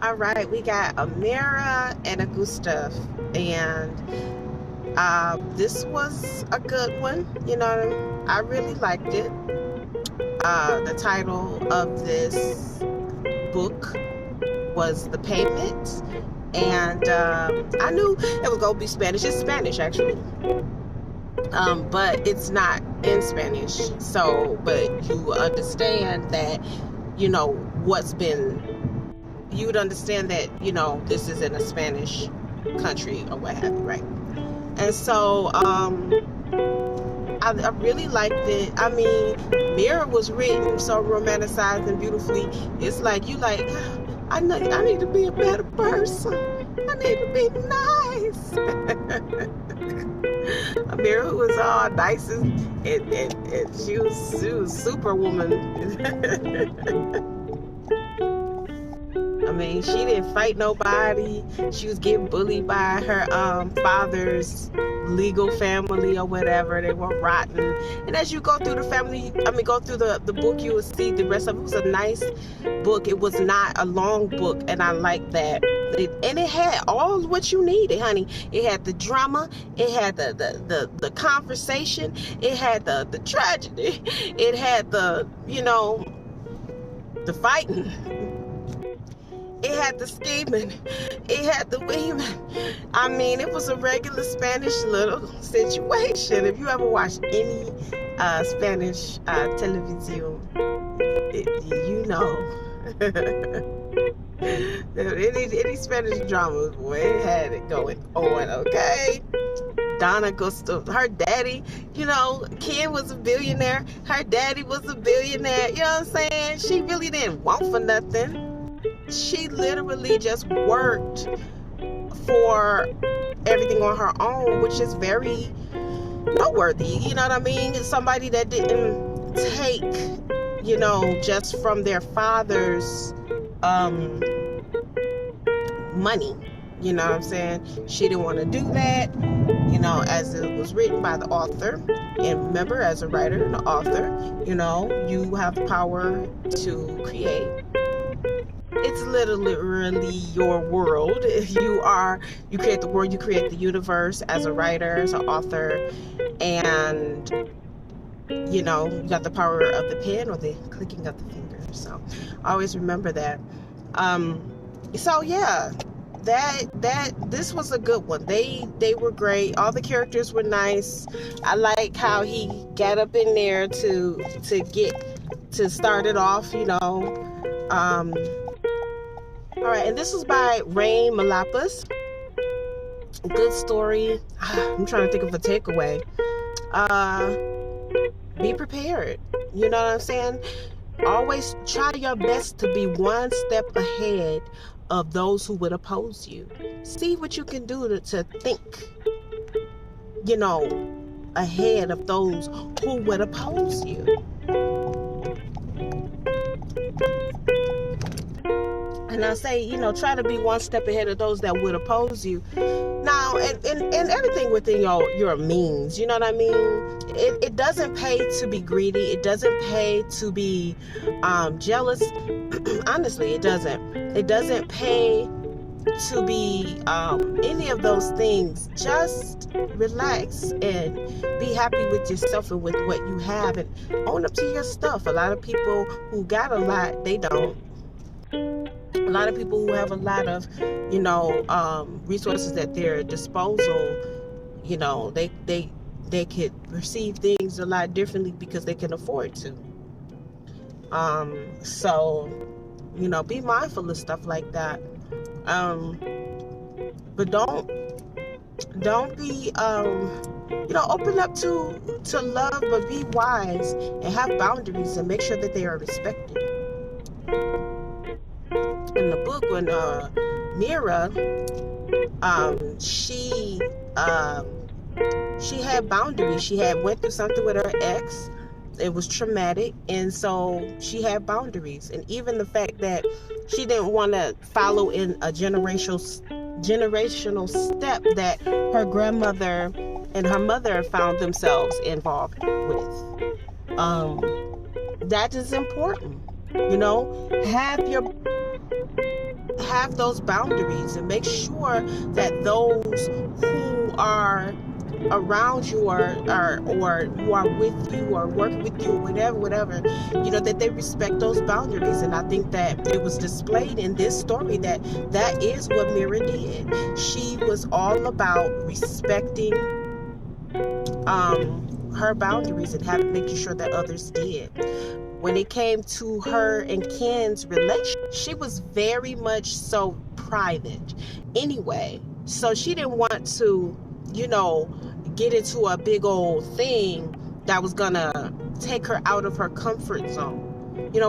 All right, we got a Mira and a Gustav, and this was a good one. I really liked it. The title of this book was The Payment, and I knew it was gonna be Spanish. It's Spanish actually, but it's not in Spanish. So, but you understand that, what's been. You would understand that this is in a Spanish country or what have you, right? And so I really liked it. I mean, Mira was written so romanticized and beautifully. It's like you like, I need to be a better person. I need to be nice. Mira was all nice and she was superwoman. I mean, she didn't fight nobody. She was getting bullied by her father's legal family or whatever. They were rotten. And as you go through go through the book, you will see the rest of it. It was a nice book. It was not a long book, and I like that. And it had all what you needed, honey. It had the drama. It had the conversation. It had the tragedy. It had the fighting. It had the scheming. It had the women. I mean, it was a regular Spanish little situation. If you ever watch any Spanish television, any Spanish dramas, boy, it had it going on, okay? Donna Gustav, her daddy, Ken was a billionaire. Her daddy was a billionaire. You know what I'm saying? She really didn't want for nothing. She literally just worked for everything on her own, which is very noteworthy. You know what I mean? It's somebody that didn't take, just from their father's money. You know what I'm saying? She didn't want to do that, as it was written by the author. And remember, as a writer and an author, you have the power to create. It's literally your world. You create the world, you create the universe as a writer, as an author, and you got the power of the pen or the clicking of the fingers. So always remember that. So yeah, this was a good one. They were great. All the characters were nice. I like how he got up in there to start it off, all right, and this was by Raine Manlapas. Good story. I'm trying to think of a takeaway. Be prepared. You know what I'm saying? Always try your best to be one step ahead of those who would oppose you. See what you can do to think, ahead of those who would oppose you. And I say, try to be one step ahead of those that would oppose you. Now, and everything within your means, you know what I mean? It doesn't pay to be greedy. It doesn't pay to be jealous. Honestly, it doesn't. It doesn't pay to be any of those things. Just relax and be happy with yourself and with what you have, and own up to your stuff. A lot of people who got a lot, they don't. A lot of people who have a lot of, resources at their disposal, they could perceive things a lot differently because they can afford to. So, be mindful of stuff like that. But don't be, open up to love, but be wise and have boundaries and make sure that they are respected. In the book, when Mira, she had boundaries. She had went through something with her ex. It was traumatic, and so she had boundaries. And even the fact that she didn't want to follow in a generational step that her grandmother and her mother found themselves involved with. That is important. have those boundaries and make sure that those who are around you or who are with you or working with you, whatever, that they respect those boundaries. And I think that it was displayed in this story that is what Mira did. She was all about respecting her boundaries and making sure that others did. When it came to her and Ken's relationship, she was very much so private anyway. So she didn't want to, get into a big old thing that was gonna take her out of her comfort zone.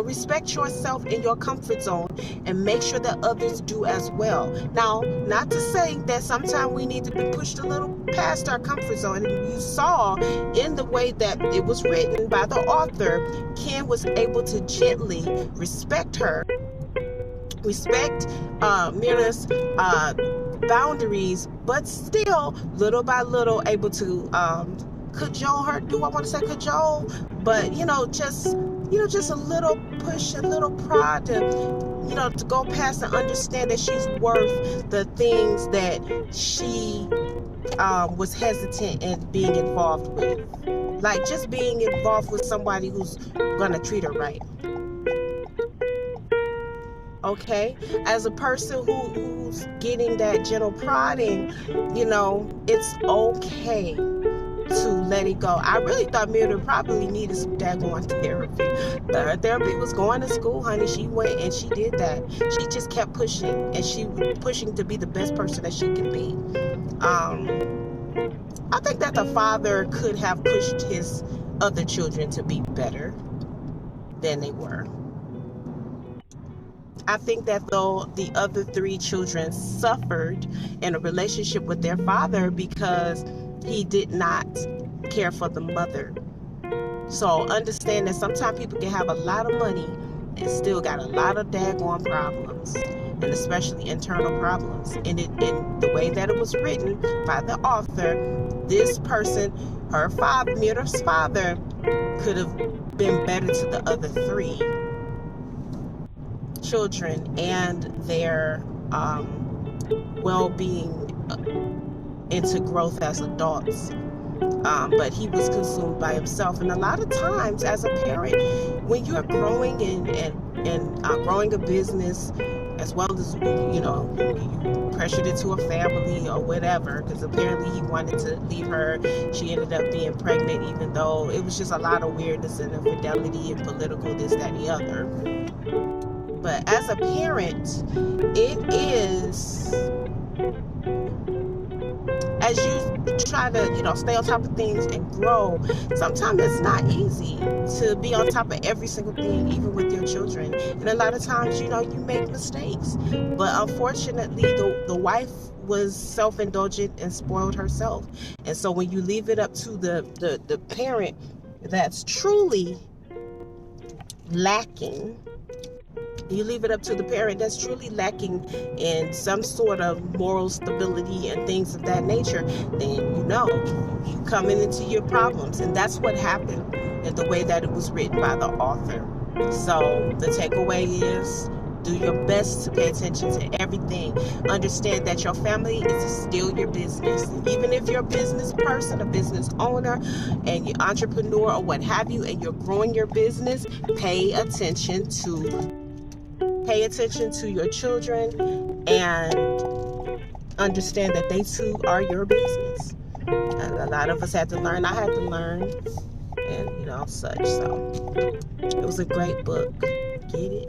Respect yourself in your comfort zone and make sure that others do as well. Now, not to say that sometimes we need to be pushed a little past our comfort zone. And you saw in the way that it was written by the author, Ken was able to gently respect Mira's boundaries, but still, little by little, able to cajole her. Do I want to say cajole? But just a little push, a little prod to go past and understand that she's worth the things that she was hesitant in being involved with. Like just being involved with somebody who's gonna treat her right. Okay, as a person who's getting that gentle prodding, it's okay to let it go. I really thought Mira probably needed some daggone therapy. Her therapy was going to school, honey. She went and she did that. She just kept pushing, and she was pushing to be the best person that she could be. I think that the father could have pushed his other children to be better than they were. I think that though the other 3 children suffered in a relationship with their father because he did not care for the mother. So understand that sometimes people can have a lot of money and still got a lot of daggone problems, and especially internal problems. And the way that it was written by the author, this person, her father, Mira's father, could have been better to the other 3 children and their well-being into growth as adults. But he was consumed by himself. And a lot of times as a parent, when you're growing and growing a business, as well as you pressured into a family or whatever, because apparently he wanted to leave her. She ended up being pregnant, even though it was just a lot of weirdness and infidelity and political this, that, and the other. But as a parent, it is, as you try to, stay on top of things and grow, sometimes it's not easy to be on top of every single thing, even with your children. And a lot of times, you make mistakes. But unfortunately, the wife was self-indulgent and spoiled herself. And so when you leave it up to the parent that's truly lacking, you leave it up to the parent that's truly lacking in some sort of moral stability and things of that nature, then you coming into your problems. And that's what happened in the way that it was written by the author. So the takeaway is, do your best to pay attention to everything. Understand that your family is still your business. Even if you're a business person, a business owner, and you're an entrepreneur or what have you, and you're growing your business, pay attention to your children and understand that they too are your business. And a lot of us had to learn. I had to learn, and such. So it was a great book. Get it.